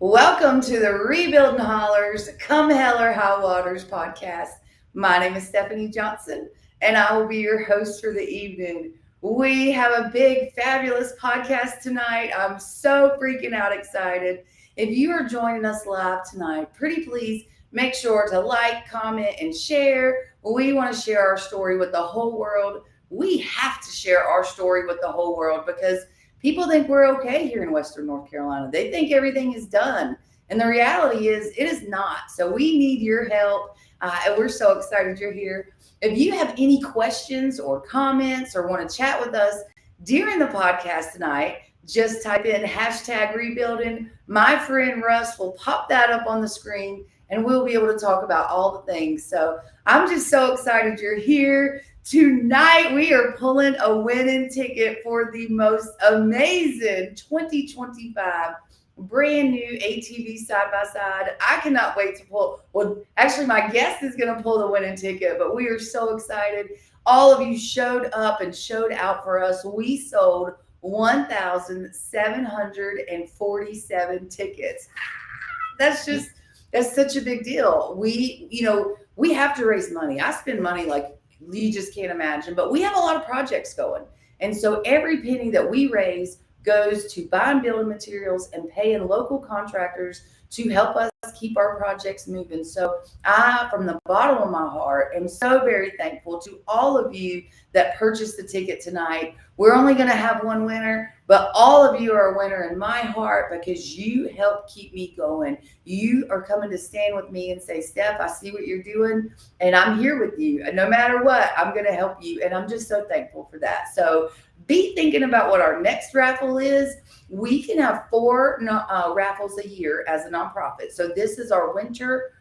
Welcome to the Rebuilding Hollers, Come Hell or High Waters podcast. My name is Stephanie Johnson, and I will be your host for the evening. We have a big, fabulous podcast tonight. I'm so freaking out excited. If you are joining us live tonight, pretty please make sure to like, comment, and share. We want to share our story with the whole world. We have to share our story with the whole world because people think we're okay here in Western North Carolina. They think everything is done. And the reality is it is not. So we need your help. And we're so excited you're here. If you have any questions or comments or want to chat with us during the podcast tonight, just type in hashtag rebuilding. My friend Russ will pop that up on the screen and we'll be able to talk about all the things. So I'm just so excited you're here. Tonight, we are pulling a winning ticket for the most amazing 2025 brand new ATV side-by-side. I cannot wait to pull. Well, actually, my guest is going to pull the winning ticket, but we are so excited. All of you showed up and showed out for us. We sold 1,747 tickets. That's such a big deal. We have to raise money. I spend money like you just can't imagine, but we have a lot of projects going. And so every penny that we raise goes to buying building materials and paying local contractors to help us keep our projects moving. So I, from the bottom of my heart, am so very thankful to all of you that purchased the ticket tonight. We're only going to have one winner, but all of you are a winner in my heart because you help keep me going. You are coming to stand with me and say, Steph, I see what you're doing and I'm here with you. And no matter what, I'm going to help you. And I'm just so thankful for that. So be thinking about what our next raffle is. We can have 4 raffles a year as a nonprofit. So this is our winter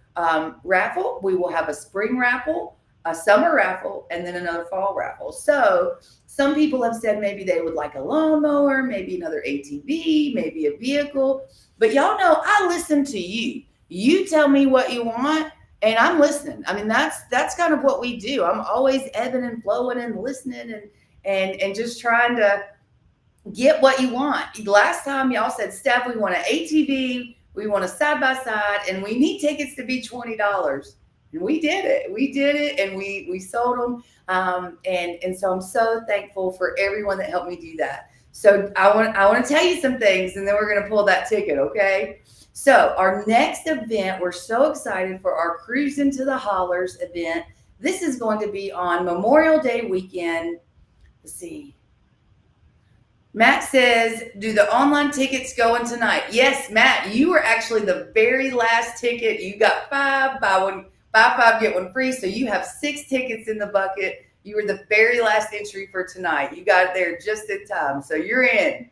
raffle. We will have a spring raffle, a summer raffle, and then another fall raffle. So some people have said maybe they would like a lawnmower, maybe another ATV, maybe a vehicle. But y'all know I listen to you. You tell me what you want, and I'm listening. I mean, that's kind of what we do. I'm always ebbing and flowing and listening and just trying to get what you want. Last time y'all said, Steph, we want an ATV, we want a side-by-side, and we need tickets to be $20. And we did it, and we sold them. And so I'm so thankful for everyone that helped me do that. So I want to tell you some things, and then we're going to pull that ticket, okay? So our next event, we're so excited for our Cruise into the Hollers event. This is going to be on Memorial Day weekend. Let's see. Matt says, do the online tickets go in tonight? Yes, Matt, you were actually the very last ticket. You got 5, buy 5, get 1 free. So you have 6 tickets in the bucket. You were the very last entry for tonight. You got there just in time. So you're in.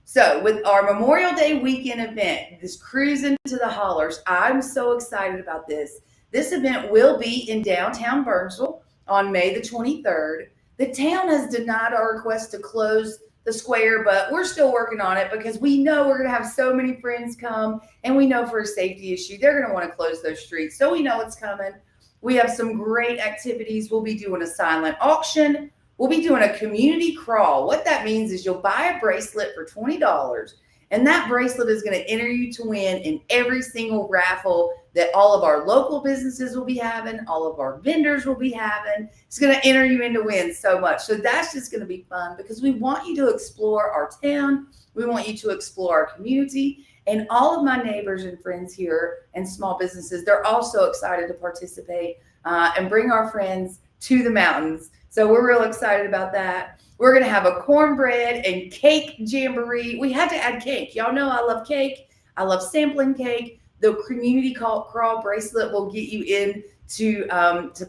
So with our Memorial Day weekend event, this Cruise into the Hollers, I'm so excited about this. This event will be in downtown Burnsville on May the 23rd. The town has denied our request to close the square, but we're still working on it because we know we're going to have so many friends come, and we know for a safety issue, they're going to want to close those streets. So we know it's coming. We have some great activities. We'll be doing a silent auction. We'll be doing a community crawl. What that means is you'll buy a bracelet for $20, and that bracelet is going to enter you to win in every single raffle that all of our local businesses will be having, all of our vendors will be having. It's going to enter you in to win so much. So that's just going to be fun because we want you to explore our town. We want you to explore our community. And all of my neighbors and friends here and small businesses, they're also excited to participate and bring our friends to the mountains. So we're real excited about that. We're going to have a cornbread and cake jamboree. We had to add cake. Y'all know I love cake. I love sampling cake. The community crawl bracelet will get you in to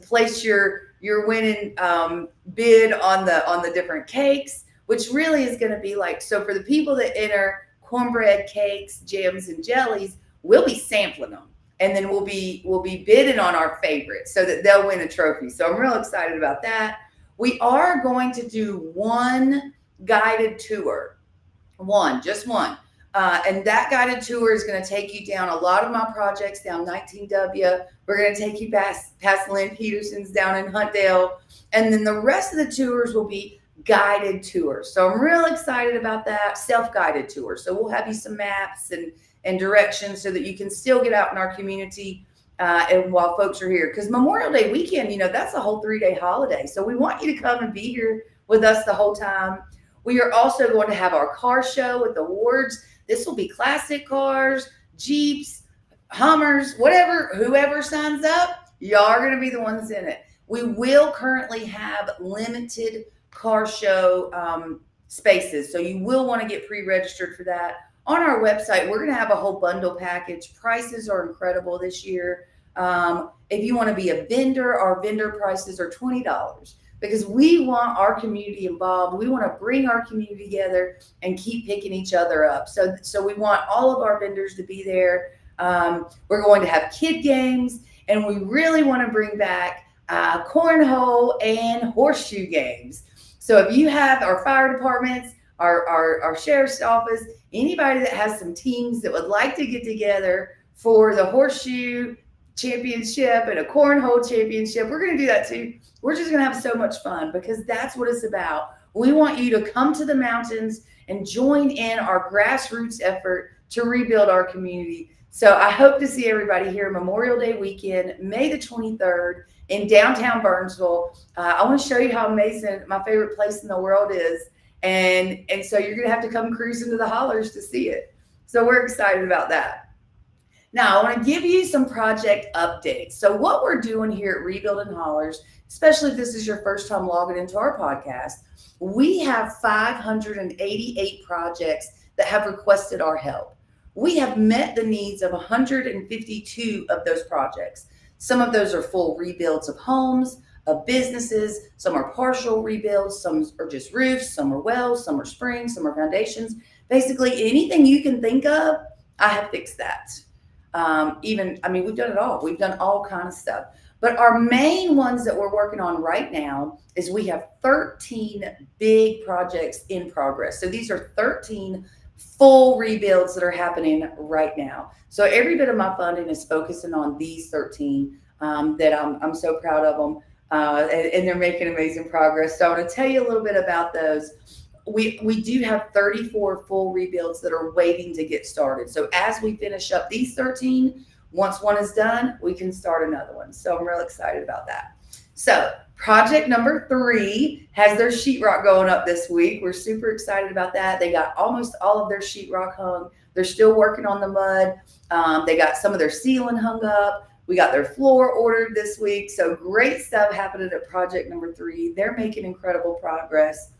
place your winning bid on the different cakes, which really is going to be like, so for the people that enter cornbread, cakes, jams, and jellies, we'll be sampling them. And then we'll be bidding on our favorites so that they'll win a trophy. So I'm real excited about that. We are going to do one guided tour, just one. And that guided tour is going to take you down a lot of my projects down 19W. We're going to take you past Lynn Peterson's down in Huntdale. And then the rest of the tours will be guided tours. So I'm real excited about that, self-guided tours. So we'll have you some maps and directions so that you can still get out in our community and while folks are here. Because Memorial Day weekend, that's a whole 3-day holiday. So we want you to come and be here with us the whole time. We are also going to have our car show with awards. This will be classic cars, Jeeps, Hummers, whoever signs up, y'all are going to be the ones in it. We will currently have limited car show spaces. So you will want to get pre-registered for that. On our website, we're going to have a whole bundle package. Prices are incredible this year. If you want to be a vendor, our vendor prices are $20 because we want our community involved. We want to bring our community together and keep picking each other up. So we want all of our vendors to be there. We're going to have kid games, and we really want to bring back cornhole and horseshoe games. So if you have our fire departments, our sheriff's office, anybody that has some teams that would like to get together for the horseshoe championship and a cornhole championship, we're going to do that too. We're just going to have so much fun because that's what it's about. We want you to come to the mountains and join in our grassroots effort to rebuild our community. So I hope to see everybody here Memorial Day weekend, May the 23rd in downtown Burnsville. I want to show you how amazing my favorite place in the world is. And so you're going to have to come cruising to the Hollers to see it. So we're excited about that. Now, I want to give you some project updates. So what we're doing here at Rebuilding Hollers, especially if this is your first time logging into our podcast, we have 588 projects that have requested our help. We have met the needs of 152 of those projects. Some of those are full rebuilds of homes, of businesses. Some are partial rebuilds. Some are just roofs. Some are wells. Some are springs. Some are foundations. Basically, anything you can think of, I have fixed that. We've done it all. We've done all kinds of stuff. But our main ones that we're working on right now is we have 13 big projects in progress. So these are 13 full rebuilds that are happening right now. So every bit of my funding is focusing on these 13 that I'm so proud of them. And they're making amazing progress. So I want to tell you a little bit about those. We do have 34 full rebuilds that are waiting to get started. So as we finish up these 13, once one is done, we can start another one. So I'm real excited about that. So project number 3 has their sheetrock going up this week. We're super excited about that. They got almost all of their sheetrock hung. They're still working on the mud. They got some of their ceiling hung up. We got their floor ordered this week. So great stuff happening at project number 3. They're making incredible progress.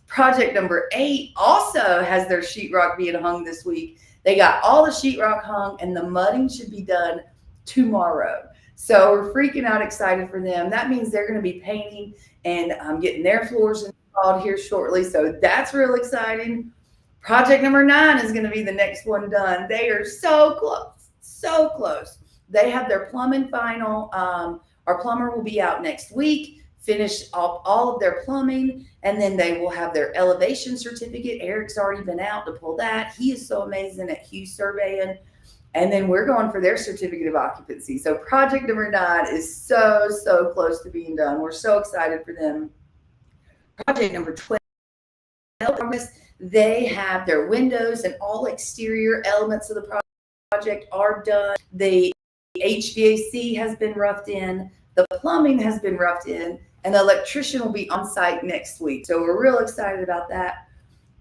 Project number 8 also has their sheetrock being hung this week. They got all the sheetrock hung and the mudding should be done tomorrow. So we're freaking out excited for them. That means they're going to be painting and getting their floors installed here shortly. So that's real exciting. Project number 9 is going to be the next one done. They are so close, so close. They have their plumbing final. Our plumber will be out next week, finish all of their plumbing, and then they will have their elevation certificate. Eric's already been out to pull that. He is so amazing at Hughes Surveying. And then we're going for their certificate of occupancy. So project number 9 is so, so close to being done. We're so excited for them. Project number 12, they have their windows and all exterior elements of the project are done. The HVAC has been roughed in. The plumbing has been roughed in. And the electrician will be on site next week. So we're real excited about that.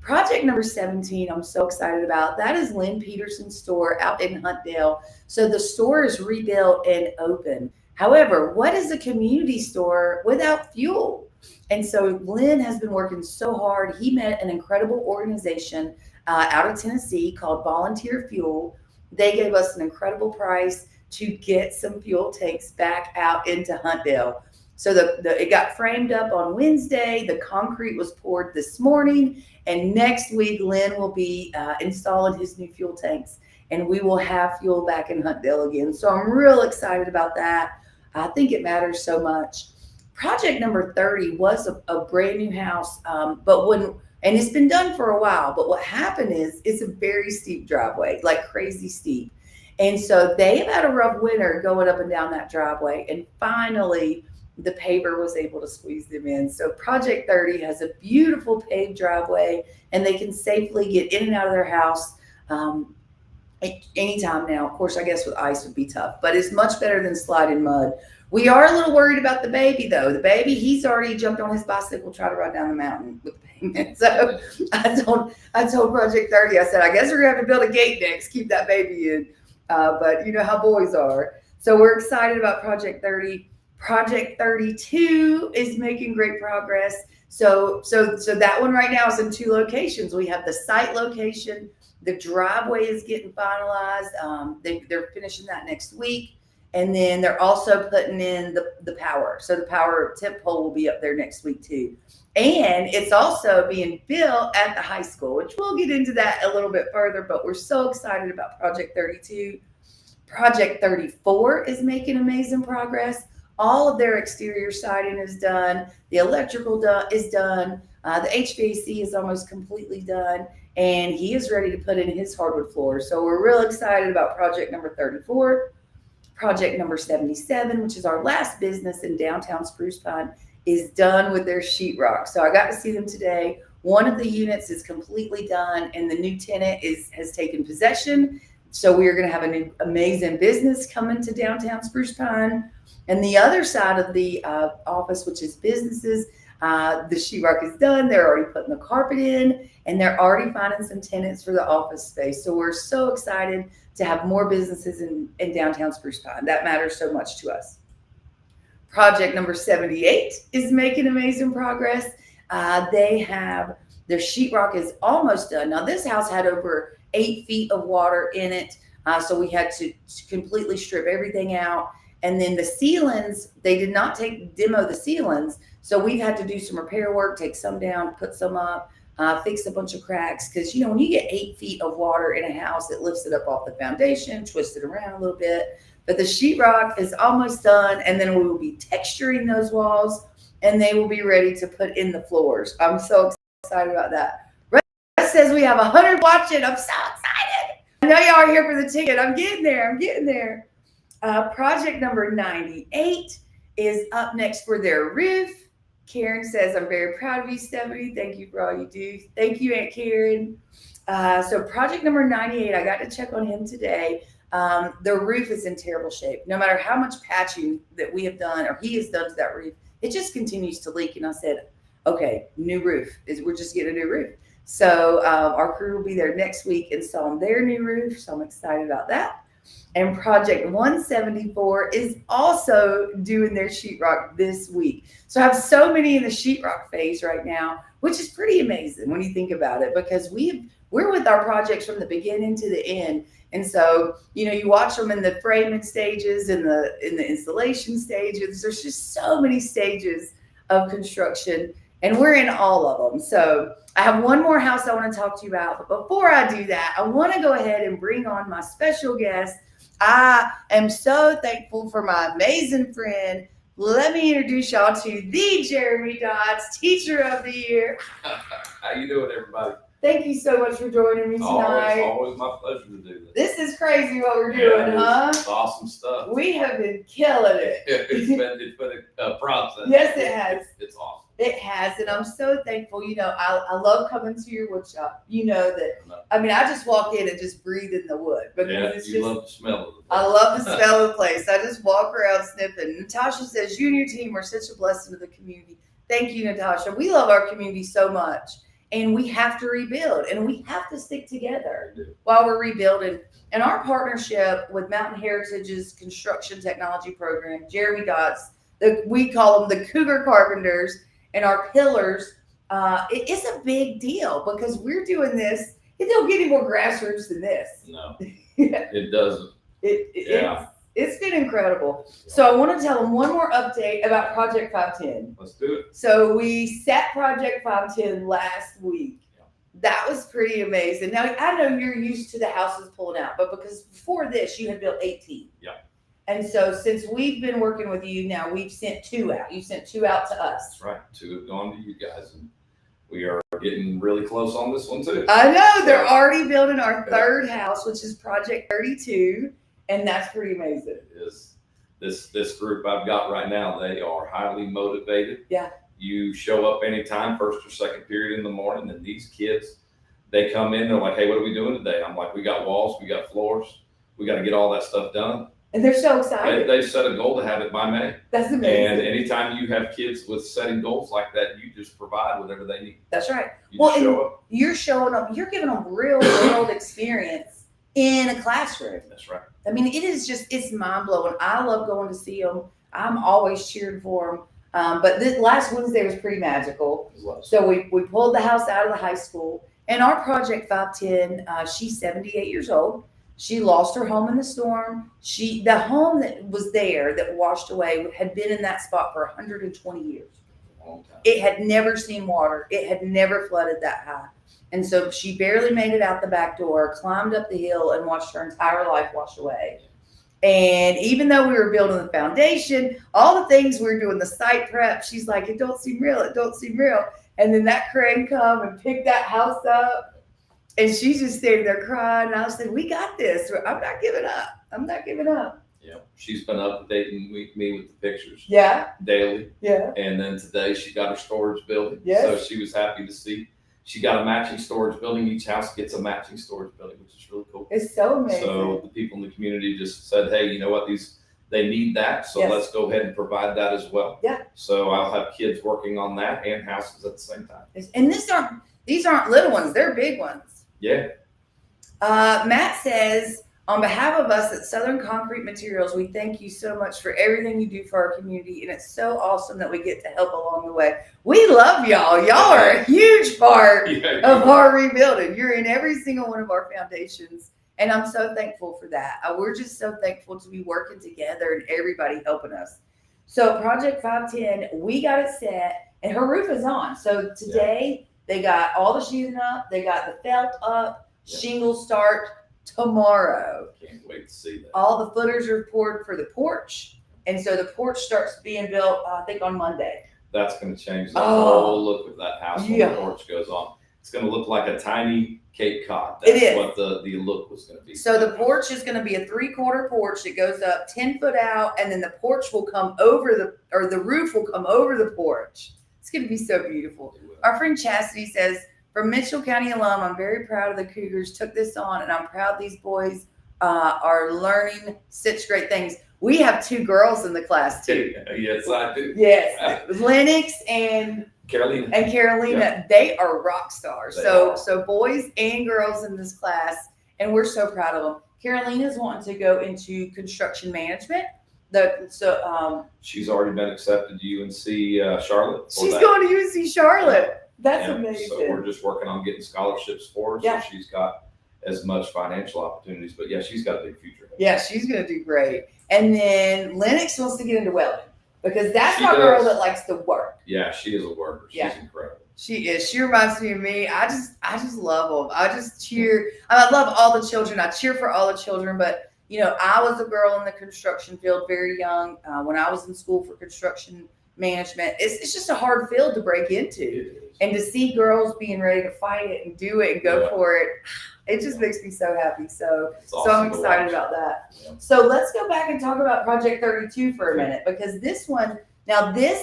Project number 17, I'm so excited about. That is Lynn Peterson's store out in Huntdale. So the store is rebuilt and open. However, what is a community store without fuel? And so Lynn has been working so hard. He met an incredible organization out of Tennessee called Volunteer Fuel. They gave us an incredible price to get some fuel tanks back out into Huntdale. So it got framed up on Wednesday. The concrete was poured this morning. And next week, Lynn will be installing his new fuel tanks. And we will have fuel back in Huntdale again. So I'm real excited about that. I think it matters so much. Project number 30 was a brand new house. And it's been done for a while. But what happened is it's a very steep driveway, like crazy steep. And so they've had a rough winter going up and down that driveway. And finally, the paver was able to squeeze them in. So Project 30 has a beautiful paved driveway and they can safely get in and out of their house. anytime now. Of course, I guess with ice would be tough, but it's much better than sliding mud. We are a little worried about the baby, though. The baby, he's already jumped on his bicycle, try to ride down the mountain with the pavement. So I told Project 30, I said, I guess we're gonna have to build a gate next, keep that baby in. But you know how boys are. So we're excited about Project 30. Project 32 is making great progress. So that one right now is in 2 locations. We have the site location. The driveway is getting finalized. They're finishing that next week. And then they're also putting in the power. So the power tip pole will be up there next week too. And it's also being built at the high school, which we'll get into that a little bit further, but we're so excited about Project 32. Project 34 is making amazing progress. All of their exterior siding is done. The electrical is done. The HVAC is almost completely done. And he is ready to put in his hardwood floors. So we're real excited about project number 34. Project number 77, which is our last business in downtown Spruce Pine, is done with their sheetrock. So I got to see them today. One of the units is completely done, and the new tenant has taken possession. So we are going to have a new amazing business coming to downtown Spruce Pine. And the other side of the office, which is businesses, the sheetrock is done. They're already putting the carpet in, and they're already finding some tenants for the office space. So we're so excited to have more businesses in downtown Spruce Pine. That matters so much to us. Project number 78 is making amazing progress. They have their sheetrock is almost done. Now this house had over 8 feet of water in it. So we had to completely strip everything out. And then the ceilings, they did not demo the ceilings. So we've had to do some repair work, take some down, put some up, fix a bunch of cracks. Because, you know, when you get 8 feet of water in a house, it lifts it up off the foundation, twists it around a little bit. But the sheetrock is almost done. And then we will be texturing those walls, and they will be ready to put in the floors. I'm so excited about that. Russ says we have 100 watching. I'm so excited. I know y'all are here for the ticket. I'm getting there. Project number 98 is up next for their roof. Karen says, I'm very proud of you, Stephanie. Thank you for all you do. Thank you, Aunt Karen. So project number 98, I got to check on him today. The roof is in terrible shape. No matter how much patching that we have done or he has done to that roof, it just continues to leak. And I said, okay, new roof. We're just getting a new roof. So our crew will be there next week installing their new roof. So I'm excited about that. And project 174 is also doing their sheetrock this week. So I have so many in the sheetrock phase right now, which is pretty amazing when you think about it, because we're with our projects from the beginning to the end. And so, you know, you watch them in the framing stages, in the installation stages. There's just so many stages of construction, and we're in all of them. So I have one more house I want to talk to you about. But before I do that, I want to go ahead and bring on my special guest. I am so thankful for my amazing friend. Let me introduce y'all to the Jeremy Dodds, Teacher of the Year. How you doing, everybody? Thank you so much for joining me tonight. Always my pleasure to do this. This is crazy what we're doing, huh? It's awesome stuff. We have been killing it. It's been a process. Yes, it has. It's awesome. It has, and I'm so thankful. You know, I love coming to your wood shop. You know that. I mean, I just walk in and just breathe in the wood because love the smell of the place. I love the smell of the place. I just walk around sniffing. Natasha says, you and your team are such a blessing to the community. Thank you, Natasha. We love our community so much, and we have to rebuild, and we have to stick together while we're rebuilding. And our partnership with Mountain Heritage's construction technology program, Jeremy Dodds, we call them the Cougar Carpenters, and our pillars, it's a big deal because we're doing this. It don't get any more grassroots than this. No, it doesn't. It's been incredible. So I want to tell them one more update about Project 510. Let's do it. So we set Project 510 last week. Yeah. That was pretty amazing. Now, I know you're used to the houses pulling out, but because before this, you had built 18. Yeah. And so since we've been working with you now, we've sent 2 out. You sent 2 out to us. That's right. 2 have gone to you guys. And we are getting really close on this one, too. I know. They're already building our 3rd house, which is Project 32. And that's pretty amazing. It is. This group I've got right now, they are highly motivated. Yeah. You show up anytime, first or second period in the morning, and these kids, they come in, they're like, hey, what are we doing today? I'm like, we got walls, we got floors, we got to get all that stuff done. And they're so excited. They set a goal to have it by May. That's amazing. And anytime you have kids with setting goals like that, you just provide whatever they need. That's right. You Well, just show up. You're showing up, you're giving them real world experience in a classroom. That's right. I mean, it's mind blowing. I love going to see them. I'm always cheering for them. But this last Wednesday was pretty magical. So we pulled the house out of the high school, and our Project 510, she's 78 years old. She lost her home in the storm. The home that was there that washed away had been in that spot for 120 years. Long time. It had never seen water. It had never flooded that high. And so she barely made it out the back door, climbed up the hill, and watched her entire life wash away. And even though we were building the foundation, all the things we were doing, the site prep, she's like, it don't seem real. It don't seem real. And then that crane come and picked that house up. And she's just standing there crying. And I said, we got this. I'm not giving up. I'm not giving up. Yeah. She's been updating me with the pictures. Yeah. Daily. Yeah. And then today she got her storage building. Yes. So she was happy to see. She got a matching storage building. Each house gets a matching storage building, which is really cool. It's so amazing. So the people in the community just said, hey, you know what? They need that. So let's go ahead and provide that as well. Yeah. So I'll have kids working on that and houses at the same time. And these aren't little ones. They're big ones. Yeah. Matt says, on behalf of us at Southern Concrete Materials, we thank you so much for everything you do for our community. And it's so awesome that we get to help along the way. We love y'all. Y'all are a huge part of our rebuilding. You're in every single one of our foundations. And I'm so thankful for that. We're just so thankful to be working together and everybody helping us. So Project 510, we got it set and her roof is on. So today they got all the sheathing up. They got the felt up. Shingles start tomorrow. Can't wait to see that. All the footers are poured for the porch. And so the porch starts being built, I think, on Monday. That's going to change the whole look of that house when the porch goes on. It's going to look like a tiny Cape Cod. That's what the look was going to be. So the porch is going to be a 3/4 porch that goes up 10 foot out, and then the porch will come over the roof will come over the porch. It's going to be so beautiful. Our friend Chastity says, from Mitchell County alum, I'm very proud of the Cougars, took this on, and I'm proud these boys are learning such great things. We have 2 girls in the class too. Yes, I do. Yes, Lennox and Carolina, they are rock stars. So boys and girls in this class, and we're so proud of them. Carolina's wanting to go into construction management. She's already been accepted to UNC Charlotte. She's going to UNC Charlotte. That's amazing. So we're just working on getting scholarships for her. So she's got as much financial opportunities, but she's got a big future. Yeah, she's going to do great. And then Lennox wants to get into welding because that's my girl that likes to work. Yeah, she is a worker. She's incredible. She is. She reminds me of me. I just love them. I just cheer. I love all the children. I cheer for all the children, but I was a girl in the construction field very young when I was in school for construction management. It's just a hard field to break into. And to see girls being ready to fight it and do it and go for it, it just makes me so happy. So I'm excited about that. Yeah. So let's go back and talk about Project 32 for a minute, because this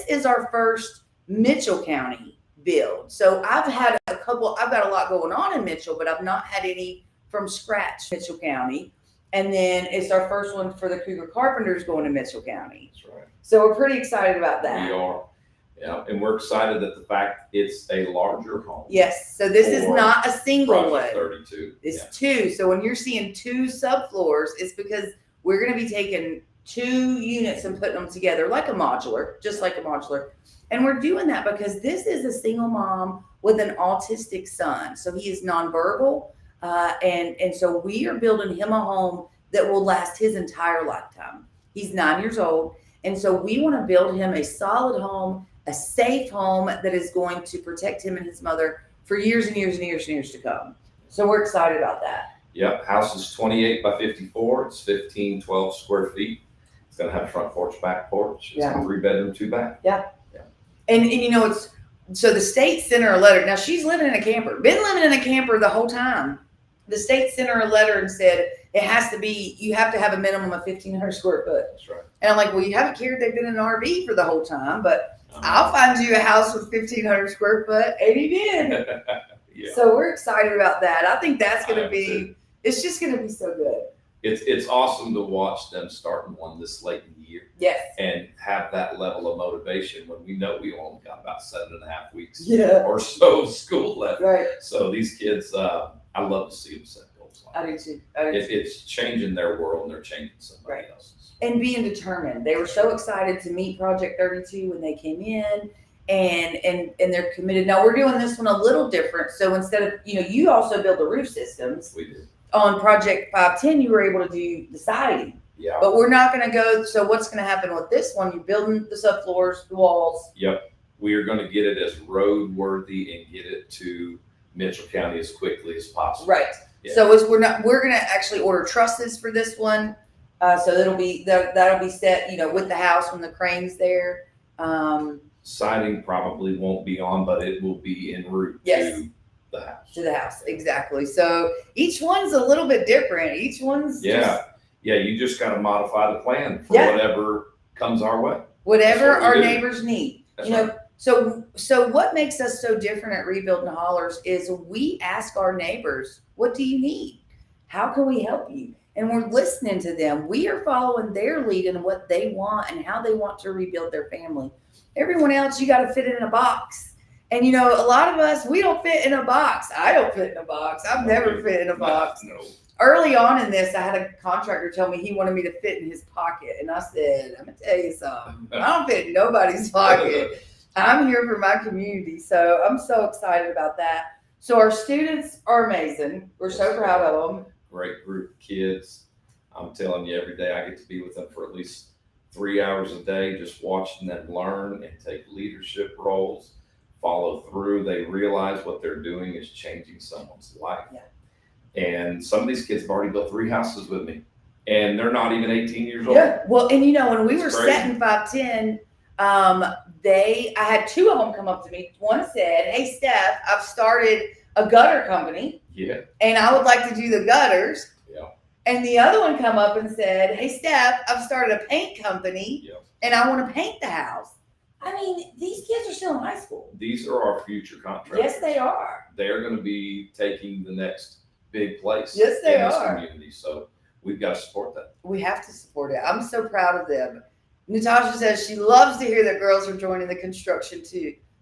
is our first Mitchell County build. So I've got a lot going on in Mitchell, but I've not had any from scratch Mitchell County. And then it's our first one for the Cougar Carpenters going to Mitchell County. That's right. So we're pretty excited about that. We are. Yeah, and we're excited at the fact it's a larger home. Yes, so this is not a single one. 32. It's 2. So when you're seeing 2 subfloors, it's because we're going to be taking 2 units and putting them together like a modular, just like a modular. And we're doing that because this is a single mom with an autistic son. So he is nonverbal, and so we are building him a home that will last his entire lifetime. He's 9 years old, and so we want to build him a solid home, a safe home that is going to protect him and his mother for years and years and years and years to come. So we're excited about that. Yep. House is 28 by 54. It's 12 square feet. It's going to have a front porch, back porch. It's a 3-bedroom, 2-bath. Yeah. And so the state sent her a letter. Now she's living in a camper, been living in a camper the whole time. The state sent her a letter and said, you have to have a minimum of 1,500 square foot. That's right. And I'm like, well, you haven't cared. They've been in an RV for the whole time, but I'll find you a house with 1,500 square foot. And he did. Yeah. So we're excited about that. I think that's going to be, it's just going to be so good. It's awesome to watch them starting one this late in the year. Yes. And have that level of motivation when we know we only got about 7.5 weeks or so of school left. Right. So these kids, I love to see them set goals. I do too. It's changing their world and they're changing somebody else's. And being determined. They were so excited to meet Project 32 when they came in. And they're committed. Now we're doing this one a little different. So instead of, you also build the roof systems. We did. On Project 510, you were able to do the siding. Yeah. But we're not going to go. So what's going to happen with this one? You're building the subfloors, the walls. Yep. We are going to get it as roadworthy and get it to Mitchell County as quickly as possible. Right. Yeah. So we're going to actually order trusses for this one. So that'll be set, with the house when the crane's there. Siding probably won't be on, but it will be en route to the house. To the house, exactly. So each one's a little bit different. Each one's you just got to modify the plan for whatever comes our way. Whatever our neighbors need. That's right. So what makes us so different at Rebuilding Hollers is we ask our neighbors, what do you need? How can we help you? And we're listening to them. We are following their lead in what they want and how they want to rebuild their family. Everyone else, you got to fit it in a box. And, a lot of us, we don't fit in a box. I don't fit in a box. I've never fit in a box. No. Early on in this, I had a contractor tell me he wanted me to fit in his pocket. And I said, I'm going to tell you something. I don't fit in nobody's pocket. I'm here for my community. So I'm so excited about that. So our students are amazing. We're so proud of them. Great group of kids. I'm telling you, every day I get to be with them for at least 3 hours a day, just watching them learn and take leadership roles, follow through. They realize what they're doing is changing someone's life. Yeah. And some of these kids have already built 3 houses with me, and they're not even 18 years old. Yeah. Well, and when we were setting 510, I had 2 of them come up to me. One said, "Hey, Steph, I've started a gutter company. Yeah. And I would like to do the gutters." Yeah. And the other one come up and said, "Hey, Steph, I've started a paint company. Yeah. And I want to paint the house." I mean, these kids are still in high school. These are our future contractors. Yes, they are. They're going to be taking the next big place in this community. So we've got to support that. We have to support it. I'm so proud of them. Natasha says she loves to hear that girls are joining the construction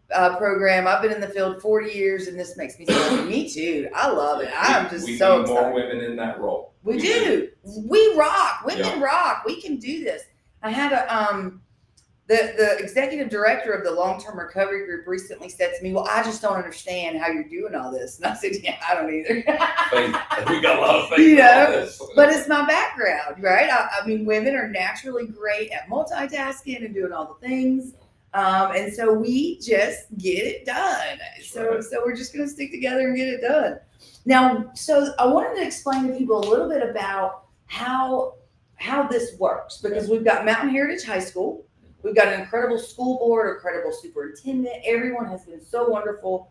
program. I've been in the field 40 years, and this makes me say, me too. I love it. I'm just so excited. We need more women in that role. We do. We rock. Women rock. We can do this. I had the executive director of the long-term recovery group recently said to me, "Well, I just don't understand how you're doing all this." And I said, "Yeah, I don't either." We got a lot of faith in all this. But it's my background, right? I mean, women are naturally great at multitasking and doing all the things. And so we just get it done. So we're just going to stick together and get it done. Now, so I wanted to explain to people a little bit about how this works, because we've got Mountain Heritage High School. We've got an incredible school board, incredible superintendent. Everyone has been so wonderful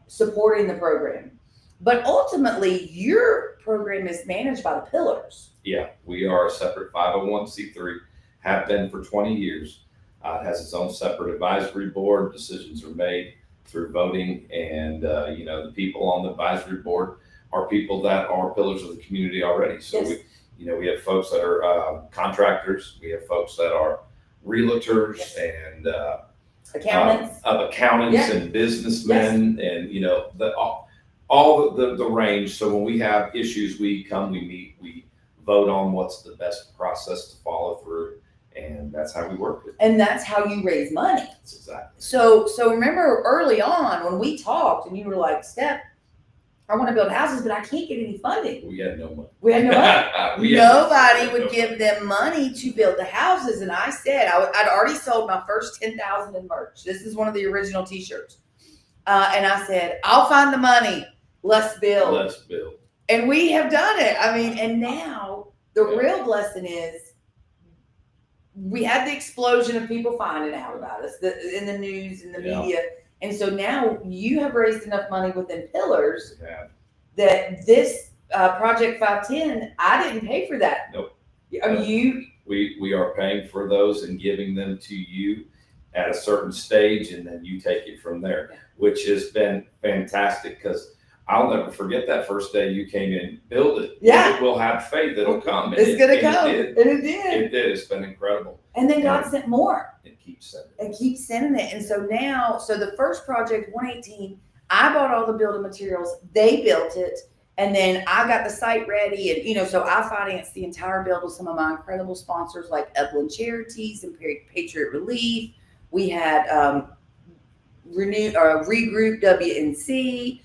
supporting the program. But ultimately, your program is managed by the Pillars. Yeah, we are a separate 501c3, have been for 20 years. It has its own separate advisory board. Decisions are made through voting, and the people on the advisory board are people that are pillars of the community already. So we have folks that are contractors. We have folks that are realtors and accountants and businessmen, and all the range. So when we have issues, we come, we meet, we vote on what's the best process to follow through. And that's how we work it. And that's how you raise money. That's exactly. So remember early on when we talked and you were like, "Steph, I want to build houses, but I can't get any funding." We had no money. We had no money. Nobody would give them money to build the houses. And I said, I'd already sold my first 10,000 in merch. This is one of the original t-shirts. And I said, "I'll find the money. Let's build." Let's build. And we have done it. I mean, and now the real blessing is, we had the explosion of people finding out about us in the news, in the media. And so now you have raised enough money within Pillars that this Project 510, I didn't pay for that. Nope. I mean, we are paying for those and giving them to you. at a certain stage, and then you take it from there, which has been fantastic because I'll never forget that first day you came in, build it. Yeah. We'll have faith it'll come. It's going to come. It And it did. It did. It's been incredible. And then God sent more. It keeps sending. And keeps sending it. And so now, the first project, 118, I bought all the building materials. They built it. And then I got the site ready. And, you know, so I financed the entire build with some of my incredible sponsors like Upland Charities and Patriot Relief. We had Regroup WNC,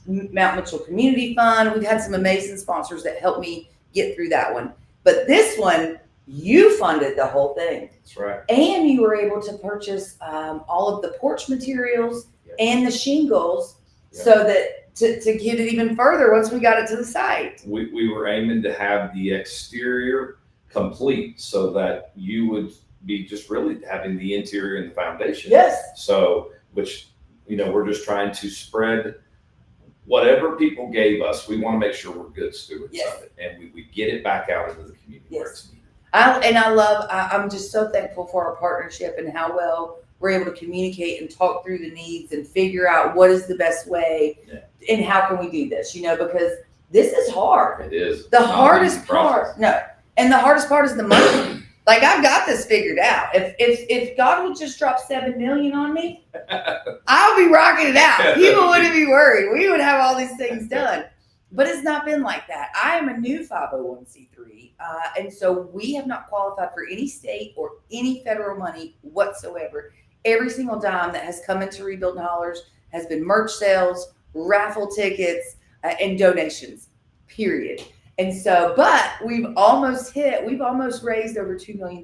Mount Mitchell Community Fund. We've had some amazing sponsors that helped me get through that one. But this one, you funded the whole thing. That's right. And you were able to purchase all of the porch materials and the shingles so that to get it even further once we got it to the site. We were aiming to have the exterior complete so that you would be just really having the interior and the foundation. Yes. So, which, you know, we're just trying to spread whatever people gave us. We want to make sure we're good stewards of it, and we get it back out into the community where it's needed. I'm just so thankful for our partnership and how well we're able to communicate and talk through the needs and figure out what is the best way and how can we do this, you know, because this is hard. It is. The hardest part, and the hardest part is the money. Like, I've got this figured out. If God would just drop $7 million on me, I'll be rocking it out. People wouldn't be worried. We would have all these things done. But it's not been like that. I am a new 501c3, and so we have not qualified for any state or any federal money whatsoever. Every single dime that has come into Rebuilding Hollers has been merch sales, raffle tickets, and donations, period. And so, but we've almost raised over $2 million.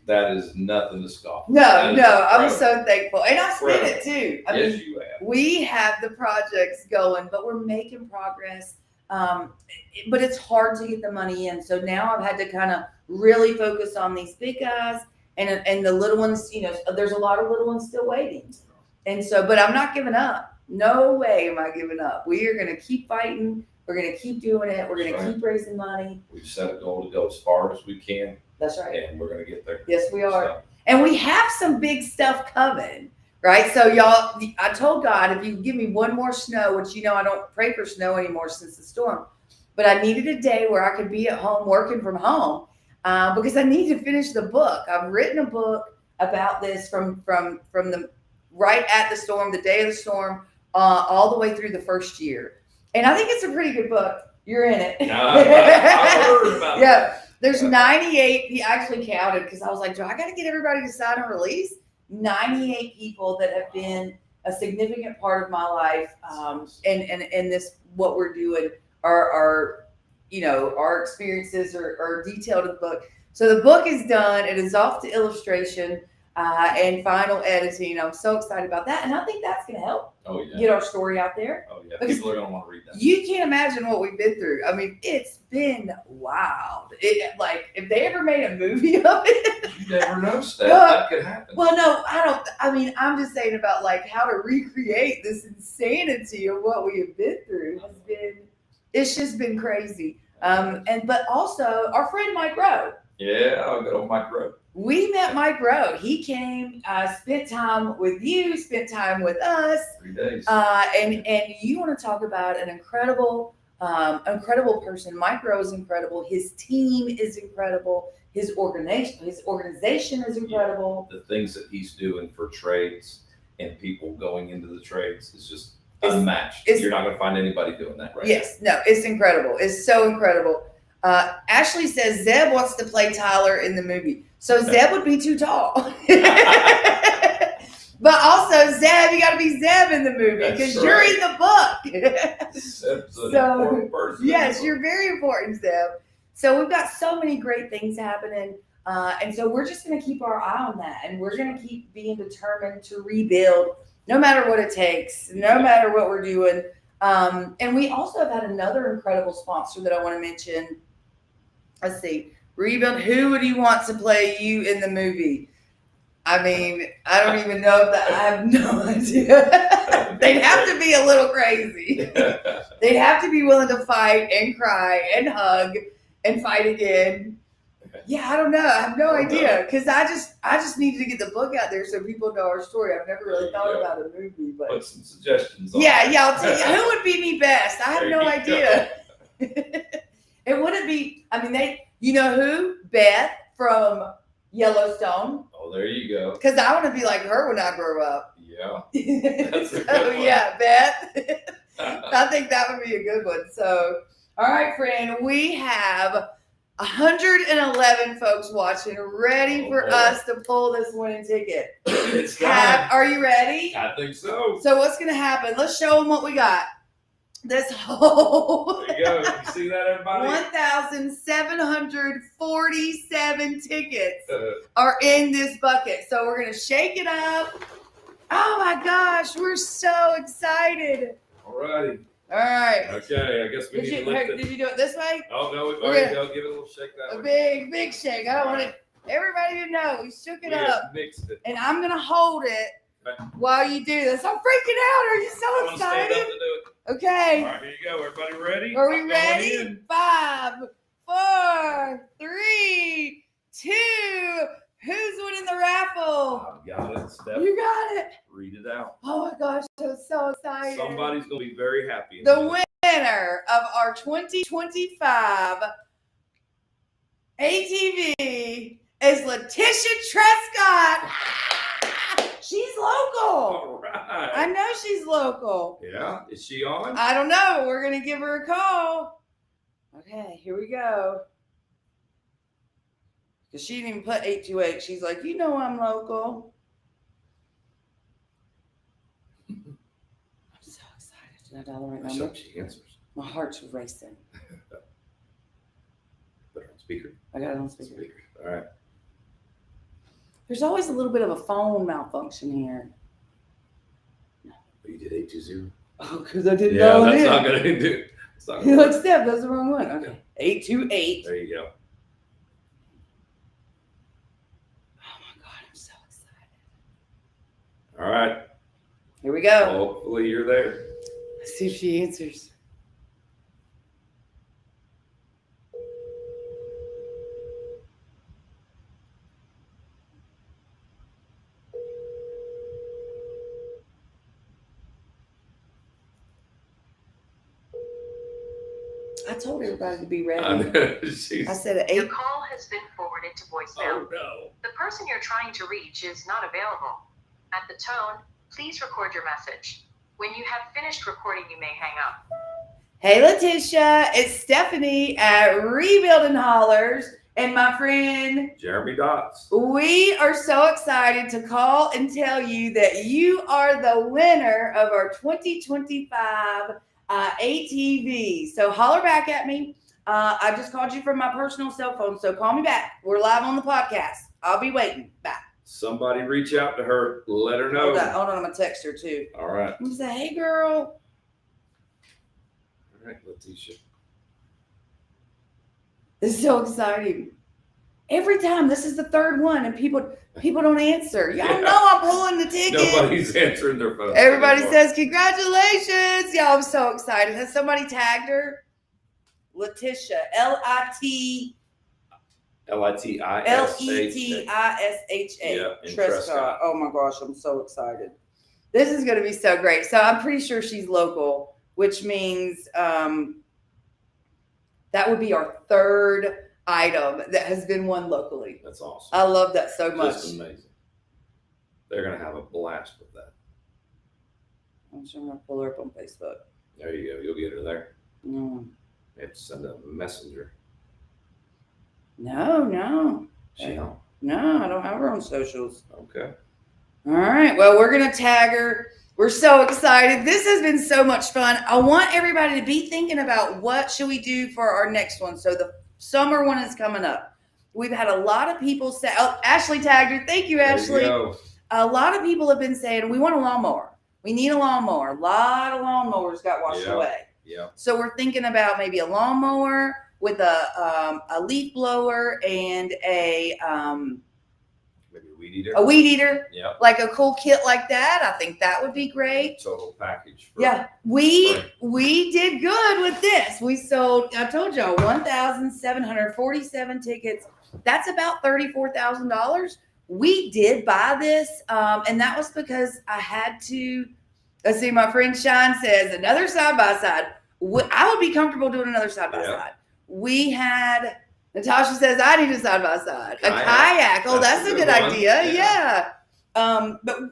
That is nothing to scoff. No, I'm so thankful. And I spent it too. I mean, you have. We have the projects going, but we're making progress. But it's hard to get the money in. So now I've had to kind of really focus on these big guys and the little ones, you know, there's a lot of little ones still waiting. And so, but I'm not giving up. No way am I giving up. We are going to keep fighting. We're going to keep doing it. We're going to keep raising money. We've set a goal to go as far as we can. That's right. And we're going to get there. Yes, we are. So. And we have some big stuff coming, right? So y'all, I told God, if you give me one more snow, which, you know, I don't pray for snow anymore since the storm, but I needed a day where I could be at home working from home because I need to finish the book. I've written a book about this from the right at the storm, the day of the storm, all the way through the first year. And I think it's a pretty good book. You're in it. I heard about that. There's 98. I actually counted because I was like, I got to get everybody to sign a release. 98 people that have been a significant part of my life, and this what we're doing are you know, our experiences are detailed in the book. So the book is done. It is off to illustration and final editing. I'm so excited about that, and I think that's going to help get our story out there. Oh yeah, people are going to want to read that. You can't imagine what we've been through. I mean, it's been wild. Like, if they ever made a movie of it, you never know, Steph. That could happen. Well, no, I don't. I mean, I'm just saying about like how to recreate this insanity of what we have been through has been. It's just been crazy. But also our friend Mike Rowe. Yeah, I'll go Mike Rowe. We met Mike Rowe. He came, spent time with you, spent time with us. 3 days. And you want to talk about an incredible person. Mike Rowe is incredible. His team is incredible. His organization is incredible. The things that he's doing for trades and people going into the trades is just unmatched. You're not going to find anybody doing that right now. Yes, no, it's incredible. It's so incredible. Ashley says Zeb wants to play Tyler in the movie. So Zeb would be too tall. But also, Zeb, you got to be Zeb in the movie because you're in the book. Zeb's an important person. Yes, you're very important, Zeb. So we've got so many great things happening. And so we're just going to keep our eye on that. And we're going to keep being determined to rebuild no matter what it takes, no matter what we're doing. And we also have had another incredible sponsor that I want to mention. Let's see. Rebuild. Who would you want to play you in the movie? I mean, I don't even know if that. I have no idea. They'd have to be a little crazy. They'd have to be willing to fight and cry and hug and fight again. Yeah, I don't know. I have no idea because I just needed to get the book out there so people know our story. I've never really thought about a movie, but put some suggestions on yeah, there. yeah. I'll tell you who would be me best. I have There no you idea. It wouldn't be. I mean, you know who? Beth from Yellowstone. Oh, there you go. Because I want to be like her when I grow up. Yeah. So yeah, Beth. I think that would be a good one. So, all right, friend, we have 111 folks watching, ready for us to pull this winning ticket. It's time. Are you ready? I think so. So what's going to happen? Let's show them what we got. This whole There you go. You see that, everybody? 1,747 tickets are in this bucket. So we're going to shake it up. Oh my gosh, we're so excited. All righty. All right. Okay, I guess we need to lift it. Did you do it this way? Oh, no, we've already go. Give it a little shake that A way. big shake. I don't want everybody to know we shook it up. Mixed it. And I'm going to hold it Okay. while you do this. I'm freaking out. Are you so I'm gonna stand excited? up to do it. Okay. All right, here you go. Everybody ready? Are we I'm going ready? in. 5, 4, 3, 2. Who's winning the raffle? I've got it, Steph. You got it. Read it out. Oh my gosh, I'm so excited. Somebody's going to be very happy. The winner of our 2025 ATV is Letitia Trescott. She's local. All right. I know she's local. Yeah. Is she on? I don't know. We're going to give her a call. Okay, here we go. Because she didn't even put 828. She's like, you know I'm local. I'm so excited. Did I dial the right I number? hope she answers. My heart's racing. Put her on speaker. I got it on speaker. All right. There's always a little bit of a phone malfunction here. You did 820. Oh, because I didn't Yeah, know that's it. not going to do. It's not You gonna look, work. Steph, that's the wrong one. Okay. 828. There you go. Oh my God, I'm so excited. All right. Here we go. Hopefully you're there. Let's see if she answers. I told everybody to be ready. I said at 8. Your call has been forwarded to voicemail. Oh, no. The person you're trying to reach is not available. At the tone, please record your message. When you have finished recording, you may hang up. Hey, Letitia, it's Stephanie at Rebuilding Hollers and my friend. Jeremy Dots. We are so excited to call and tell you that you are the winner of our 2025 ATV. So holler back at me. I just called you from my personal cell phone, so call me back. We're live on the podcast. I'll be waiting. Bye. Somebody reach out to her. Let her know. Hold on, I'm going to text her too. All right. I'm going to say, hey, girl. All right, Letitia. This is so exciting. Every time, this is the third one, and people don't answer. Y'all know I'm pulling the ticket. Nobody's answering their phone. Everybody says, congratulations. Y'all, I'm so excited. Has somebody tagged her? Letitia, Letitisha. Yeah, in Trescott. Trescott. Oh my gosh, I'm so excited. This is going to be so great. So I'm pretty sure she's local, which means that would be our third item that has been won locally. That's awesome. I love that so much. Just amazing. They're going to have a blast with that. I'm sure I'm going to pull her up on Facebook. There you go. You'll get her there. No. You have to send a messenger. No. She home? No, I don't have her on socials. Okay. All right. Well, we're going to tag her. We're so excited. This has been so much fun. I want everybody to be thinking about what should we do for our next one. So the summer one is coming up. We've had a lot of people say, oh, Ashley tagged her. Thank you, Ashley. There you go. A lot of people have been saying, we want a lawnmower. We need a lawnmower. A lot of lawnmowers got washed away. Yeah. So we're thinking about maybe a lawnmower with a leaf blower and Maybe a weed eater. a weed eater, Yeah. like a cool kit like that. I think that would be great. Total package. Yeah, we did good with this. We sold, I told y'all, 1,747 tickets. That's about $34,000. We did buy this, and that was because I had to. Let's see, my friend Sean says another side by side. I would be comfortable doing another side by side. We had, Natasha says, I need a side by side, a kayak. Oh, that's a good idea. Yeah. But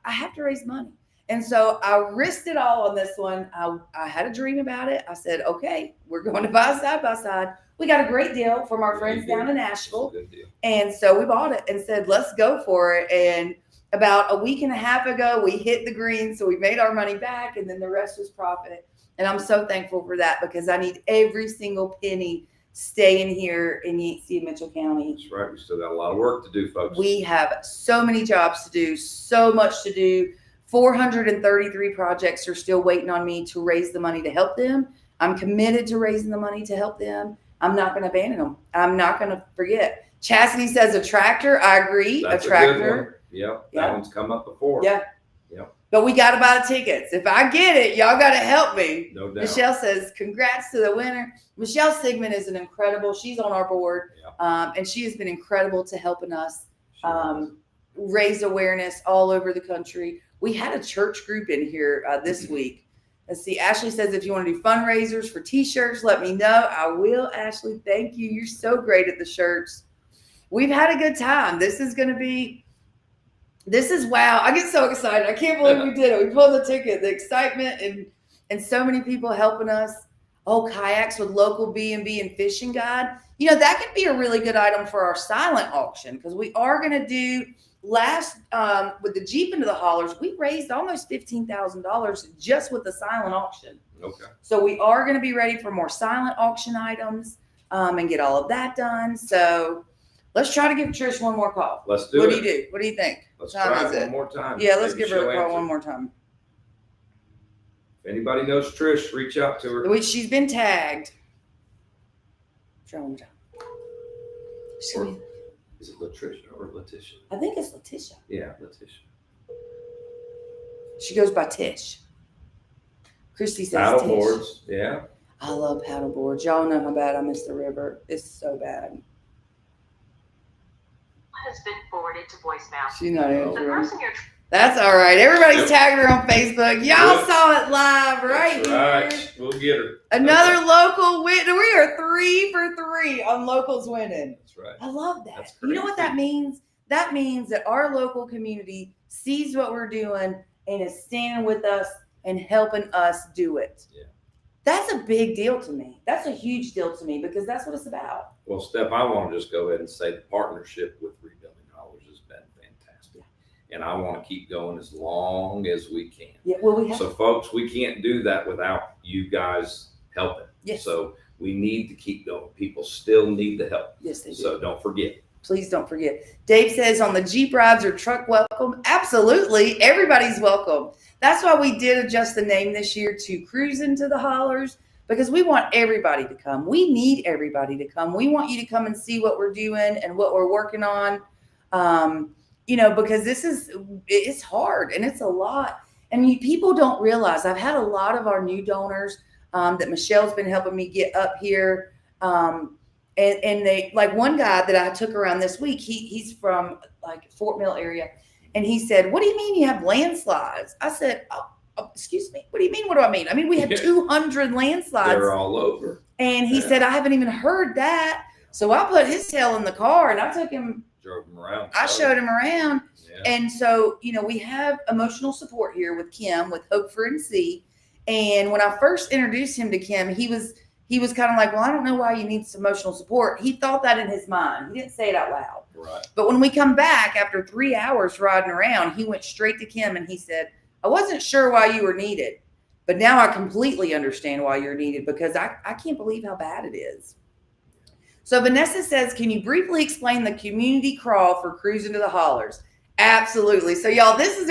I have to raise money. And so I risked it all on this one. I had a dream about it. I said, okay, we're going to buy a side by side. We got a great deal from our friends down in Asheville. And so we bought it and said, let's go for it. And about a week and a half ago, we hit the green. So we made our money back, and then the rest was profit. And I'm so thankful for that, because I need every single penny staying here in Yancey Mitchell County. That's right. We still got a lot of work to do, folks. We have so many jobs to do, so much to do. 433 projects are still waiting on me to raise the money to help them. I'm committed to raising the money to help them. I'm not going to abandon them. I'm not going to forget. Chastity says a tractor. I agree. That's a tractor. Yep. That one's come up before. Yeah. Yep. But we got to buy the tickets. If I get it, y'all got to help me. No doubt. Michelle says, congrats to the winner. Michelle Sigmund is an incredible. She's on our board. And she has been incredible to helping us raise awareness all over the country. We had a church group in here this week. Let's see. Ashley says, if you want to do fundraisers for t-shirts, let me know. I will, Ashley. Thank you. You're so great at the shirts. We've had a good time. This is wow. I get so excited. I can't believe we did it. We pulled the ticket, the excitement, and so many people helping us. Oh, kayaks with local B&B and fishing guide. That could be a really good item for our silent auction, because we are going to do with the Jeep into the Hollers, we raised almost $15,000 just with the silent auction. Okay. So we are going to be ready for more silent auction items and get all of that done. So let's try to give Trish one more call. Let's do it. What do you do? What do you think? Let's try it one more time. Yeah, let's give her a call one more time. If anybody knows Trish, reach out to her. She's been tagged. Try one more time. Is it Latricia or Letitia? I think it's Letitia. Yeah, Letitia. She goes by Tish. Christy says paddle Tish. Boards, yeah. I love paddle boards. Y'all know how bad I miss the river. It's so bad. Has been forwarded to voicemail. She's not The answering. person you're That's all right. Everybody's tagging her on Facebook. Y'all saw it live right here. Right. We'll get her. Another local win. We are 3 for 3 on locals winning. That's right. I love that. That's You know what that means? That means that our local community sees what we're doing and is standing with us and helping us do it. Yeah. That's a big deal to me. That's a huge deal to me, because that's what it's about. Well, Steph, I want to just go ahead and say the partnership with Rebuilding Hollers has been fantastic. Yeah. And I want to keep going as long as we can. Yeah, well, we have. So, folks, we can't do that without you guys helping. Yes. So we need to keep going. People still need the help. Yes, they do. So don't forget. Please don't forget. Dave says, on the Jeep rides or truck welcome. Absolutely. Everybody's welcome. That's why we did adjust the name this year to Cruising to the Hollers, because we want everybody to come. We need everybody to come. We want you to come and see what we're doing and what we're working on. Because it's hard and it's a lot. And people don't realize, I've had a lot of our new donors that Michelle's been helping me get up here. And they, like one guy that I took around this week, he's from like Fort Mill area. And he said, what do you mean you have landslides? I said, oh, excuse me. What do you mean? What do I mean? I mean, we had 200 landslides. They're all over. And he said, I haven't even heard that. So I put his tail in the car and I took him. Drove him around. I showed him around. Yeah. And so, we have emotional support here with Kim, with Hope for NC. And when I first introduced him to Kim, he was kind of like, well, I don't know why you need some emotional support. He thought that in his mind. He didn't say it out loud. Right. But when we come back after 3 hours riding around, he went straight to Kim and he said, I wasn't sure why you were needed, but now I completely understand why you're needed, because I can't believe how bad it is. So Vanessa says, can you briefly explain the community crawl for Cruising to the Hollers? Absolutely. So y'all, this is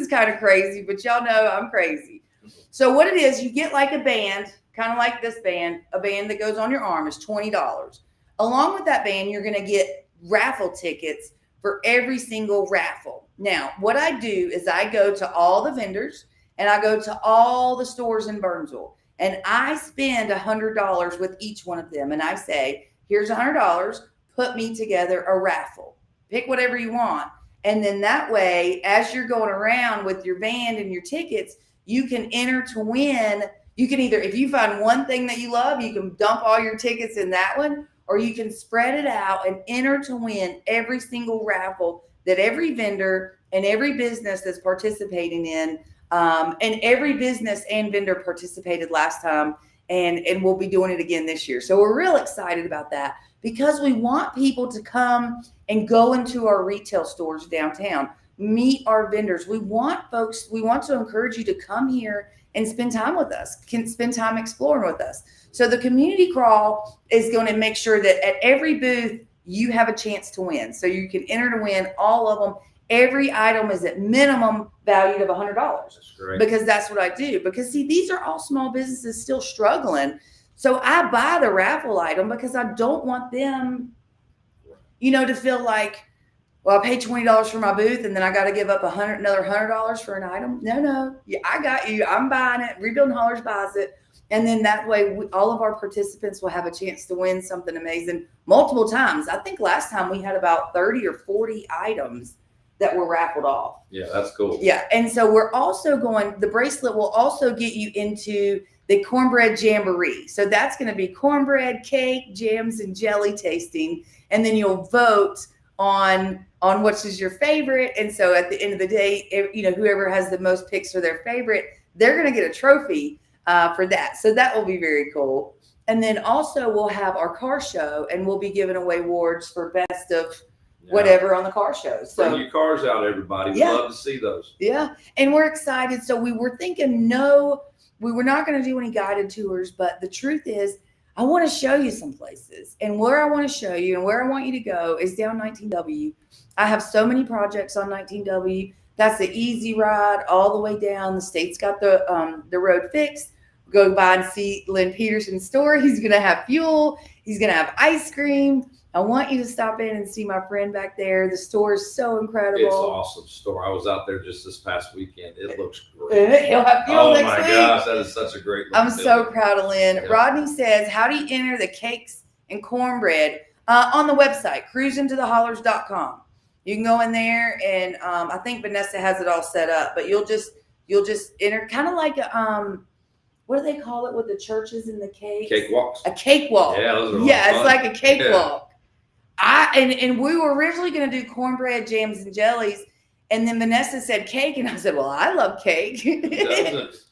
kind of crazy, but y'all know I'm crazy. So what it is, you get like a band, kind of like this band, a band that goes on your arm is $20. Along with that band, you're going to get raffle tickets for every single raffle. Now, what I do is I go to all the vendors and I go to all the stores in Burnsville and I spend $100 with each one of them. And I say, here's $100, put me together a raffle. Pick whatever you want. And then that way, as you're going around with your band and your tickets, you can enter to win. You can either, if you find one thing that you love, you can dump all your tickets in that one, or you can spread it out and enter to win every single raffle that every vendor and every business that's participating in, and every business and vendor participated last time, and we'll be doing it again this year. So we're real excited about that because we want people to come and go into our retail stores downtown, meet our vendors. We want to encourage you to come here and spend time with us, can spend time exploring with us. So the community crawl is going to make sure that at every booth, you have a chance to win. So you can enter to win all of them. Every item is at minimum valued of $100. That's great. Because that's what I do. Because see, these are all small businesses still struggling. So I buy the raffle item because I don't want them, to feel like, well, I paid $20 for my booth and then I got to give up another $100 for an item. No, yeah, I got you. I'm buying it. Rebuilding Hollers buys it. And then that way, all of our participants will have a chance to win something amazing multiple times. I think last time we had about 30 or 40 items that were raffled off. Yeah, that's cool. Yeah. And so we're also the bracelet will also get you into the cornbread jamboree. So that's going to be cornbread, cake, jams, and jelly tasting. And then you'll vote on which is your favorite. And so at the end of the day, whoever has the most picks for their favorite, they're going to get a trophy for that. So that will be very cool. And then also we'll have our car show and we'll be giving away awards for best of whatever on the car show. So bring your cars out, everybody. We'd love to see those. Yeah. And we're excited. So we were thinking, we were not going to do any guided tours, but the truth is I want to show you some places, and where I want to show you and where I want you to go is down 19W. I have so many projects on 19W. That's the easy ride all the way down. The state's got the road fixed. Go by and see Lynn Peterson's store. He's going to have fuel. He's going to have ice cream. I want you to stop in and see my friend back there. The store is so incredible. It's an awesome store. I was out there just this past weekend. It looks great. He'll have fuel next week. Oh my gosh, that is such a great I'm so proud of Lynn. Yeah. Rodney says, how do you enter the cakes and cornbread? On the website, cruisingtothehollers.com. You can go in there, and I think Vanessa has it all set up, but you'll just enter, kind of like what do they call it with the churches and the cakes? Cakewalks. A cakewalk. Yeah, those are it's fun. like a cakewalk. And we were originally going to do cornbread, jams, and jellies. And then Vanessa said cake. And I said, well, I love cake.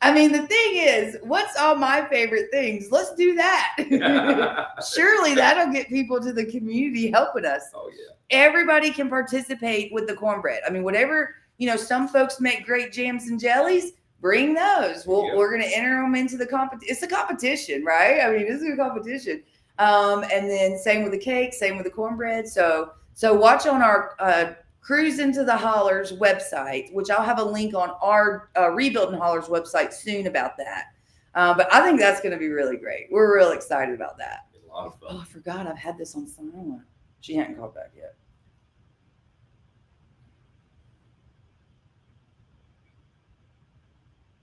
I mean, the thing is, what's all my favorite things? Let's do that. Surely that'll get people to the community helping us. Oh, yeah. Everybody can participate with the cornbread. I mean, whatever, some folks make great jams and jellies. Bring those. We're going to enter them into the competition. It's a competition, right? I mean, this is a competition. And then same with the cake, same with the cornbread. So watch on our Cruise Into the Hollers website, which I'll have a link on our Rebuilding Hollers website soon about that. But I think that's going to be really great. We're real excited about that. A lot of fun. Oh, I forgot I've had this on silent. She hadn't called back yet.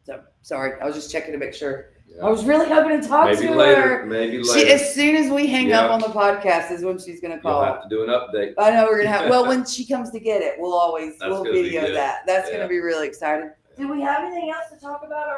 So sorry, I was just checking to make sure. Yeah. I was really hoping to talk to her. Maybe later. As soon as we hang up on the podcast is when she's going to call. You'll have to do an update. I know we're going to have. Well, when she comes to get it, we'll video that. That's going to be really exciting. Did we have anything else to talk about?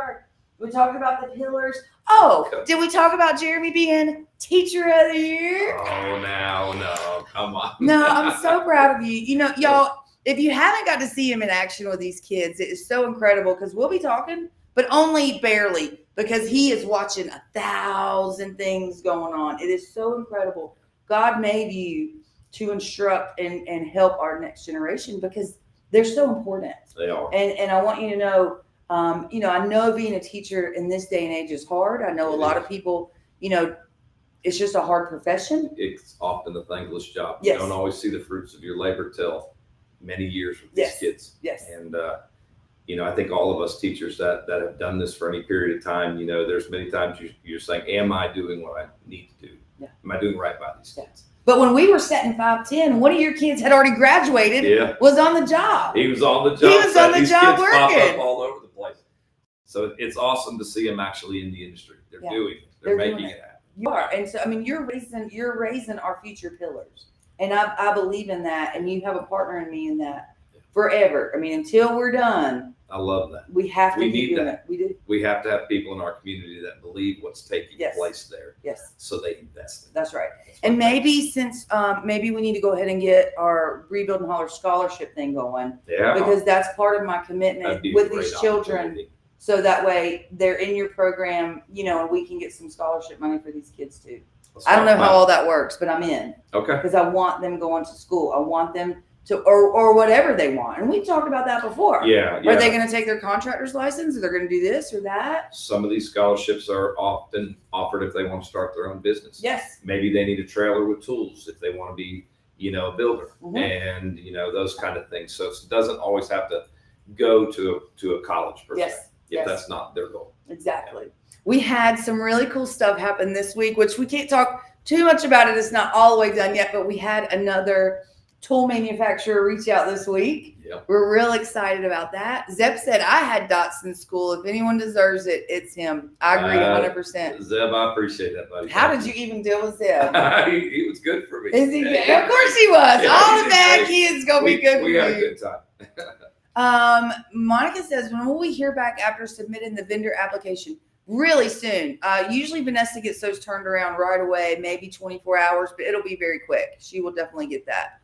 We talked about the pillars. Oh, did we talk about Jeremy being Teacher of the Year? Oh, no, come on. No, I'm so proud of you. Y'all, if you haven't got to see him in action with these kids, it is so incredible because we'll be talking, but only barely. Because he is watching 1,000 things going on. It is so incredible. God made you to instruct and help our next generation because they're so important. They are. And I want you to know, I know being a teacher in this day and age is hard. I know a lot of people, it's just a hard profession. It's often a thankless job. Yes. You don't always see the fruits of your labor till many years with these kids. Yes. And, I think all of us teachers that have done this for any period of time, there's many times you're saying, am I doing what I need to do? Yeah. Am I doing right by these kids? But when we were setting 510, one of your kids had already graduated, was on the job. He was on the job. He was on the These job kids pop working. up all over the place. So it's awesome to see them actually in the industry. They're doing it. They're making it happen. You are. And so, you're raising our future pillars. And I believe in that. And you have a partner in me in that forever. I mean, until we're done. I love that. We have to We keep need doing that. it. We do. We have to have people in our community that believe what's taking Yes. place there. Yes. So they invest in it. That's right. That's And what maybe since maybe we need to go ahead and get our Rebuilding Hollers scholarship thing going, yeah, because that's part of my that'd commitment be a with great these children. opportunity. So that way they're in your program, you know, and we can get some scholarship money for these kids too. Let's I don't talk know how about all that works, but I'm in it. Okay. because I want them going to school. I want them to, or whatever they want. And we've talked about that before. Yeah. Are they going to take their contractor's license, or they're going to do this or that? Some of these scholarships are often offered if they want to start their own business. Yes. Maybe they need a trailer with tools if they want to be, you know, a builder, Mhm. and you know, those kind of things. So it doesn't always have to go to a college per se, Yes. if Yes. that's not their goal. Exactly. We had some really cool stuff happen this week, which we can't talk too much about it. It's not all the way done yet, but we had another tool manufacturer reach out this week. Yep. We're real excited about that. Zeb said, I had dots in school. If anyone deserves it, it's him. I agree 100%. Zeb, I appreciate that, buddy. How did you even deal with Zeb? he was good for me. Is he good? Of course he was. Yeah, All the he's bad great. kids going to be good We for had a you. good time. Monica says, when will we hear back after submitting the vendor application? Really soon. Usually Vanessa gets those turned around right away, maybe 24 hours, but it'll be very quick. She will definitely get that.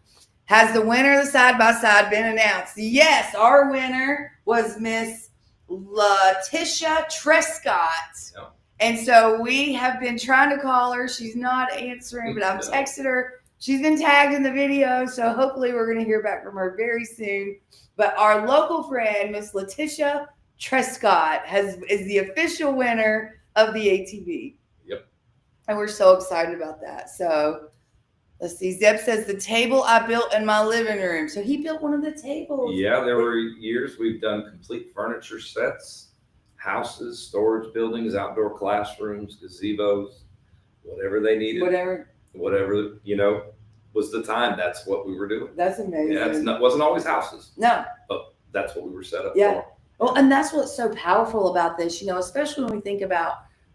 Has the winner of the side-by-side been announced? Yes, our winner was Miss Letitia Trescott. Yep. And so we have been trying to call her. She's not answering, but I've texted her. She's been tagged in the video, so hopefully we're going to hear back from her very soon. But our local friend, Miss Letitia Trescott, is the official winner of the ATV. Yep. And we're so excited about that. So let's see. Zeb says the table I built in my living room. So he built one of the tables. Yeah, there were years we've done complete furniture sets, houses, storage buildings, outdoor classrooms, gazebos, whatever they needed. Whatever, you know, was the time. That's what we were doing. That's amazing. Yeah, it wasn't always houses, No. but that's what we were set up Yeah. for. Well, and that's what's so powerful about this, you know, especially when we think about,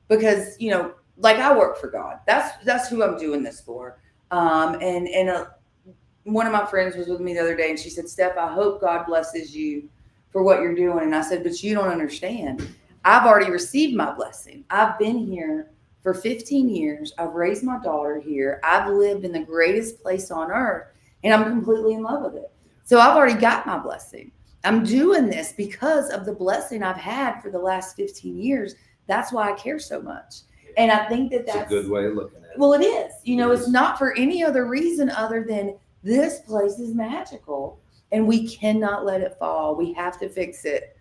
because, you know, like I work for God. That's who I'm doing this for. One of my friends was with me the other day, and she said, Steph, I hope God blesses you for what you're doing. And I said, but you don't understand. I've already received my blessing. I've been here for 15 years. I've raised my daughter here. I've lived in the greatest place on earth, and I'm completely in love with it. So I've already got my blessing. I'm doing this because of the blessing I've had for the last 15 years. That's why I care so much. And I think that's a good way of looking at it. Well, it is. You know, it's not for any other reason other than this place is magical, and we cannot let it fall. We have to fix it.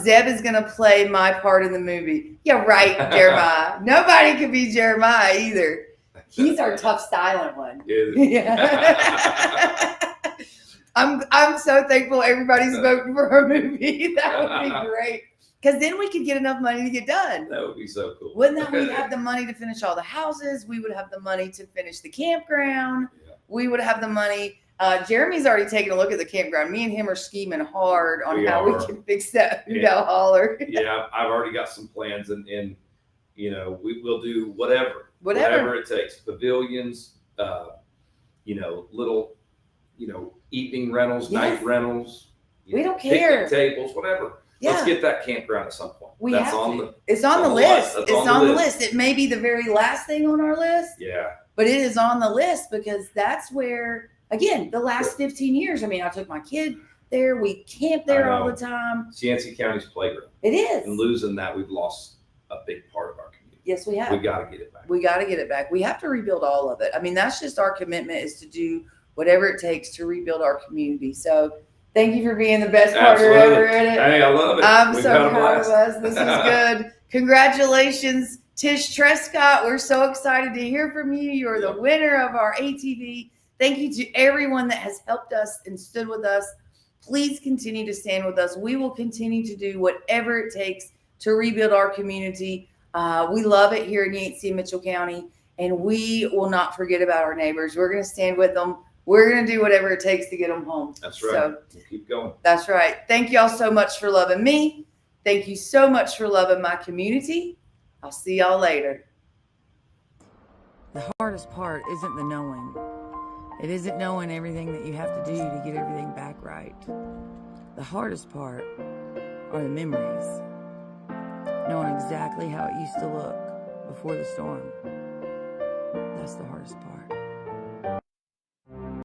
Zeb is going to play my part in the movie. Yeah, right, Jeremiah. Nobody can be Jeremiah either. He's our tough, silent one. Yeah. I'm so thankful everybody's voting for our movie. That would be great. Because then we could get enough money to get done. That would be so cool. Wouldn't that? We'd have the money to finish all the houses. We would have the money to finish the campground. Yeah. We would have the money. Jeremy's already taken a look at the campground. Me and him are scheming hard on how we can fix that holler. Yeah, I've already got some plans, and you know, we'll do whatever it takes. Pavilions, you know, little, you know, evening rentals, night rentals. We don't care. Tables, whatever. Yeah. Let's get that campground at some point. It's on the list. It's on the list. It may be the very last thing on our list. Yeah. But it is on the list because that's where, again, the last 15 years, I mean, I took my kid there. We camped there all the time. It's Yancey County's playground. It is. And losing that, we've lost a big part of our community. Yes, we have. We got to get it back. We got to get it back. We have to rebuild all of it. I mean, that's just our commitment, is to do whatever it takes to rebuild our community. So thank you for being the best partner ever in it. Hey, I love it. I'm so proud of us. This is good. Congratulations, Tish Trescott. We're so excited to hear from you. You're the winner of our ATV. Thank you to everyone that has helped us and stood with us. Please continue to stand with us. We will continue to do whatever it takes to rebuild our community. We love it here in Yancey Mitchell County, and we will not forget about our neighbors. We're going to stand with them. We're going to do whatever it takes to get them home. That's right. So, we'll keep going. That's right. Thank y'all so much for loving me. Thank you so much for loving my community. I'll see y'all later. The hardest part isn't the knowing. It isn't knowing everything that you have to do to get everything back right. The hardest part are the memories. Knowing exactly how it used to look before the storm. That's the hardest part.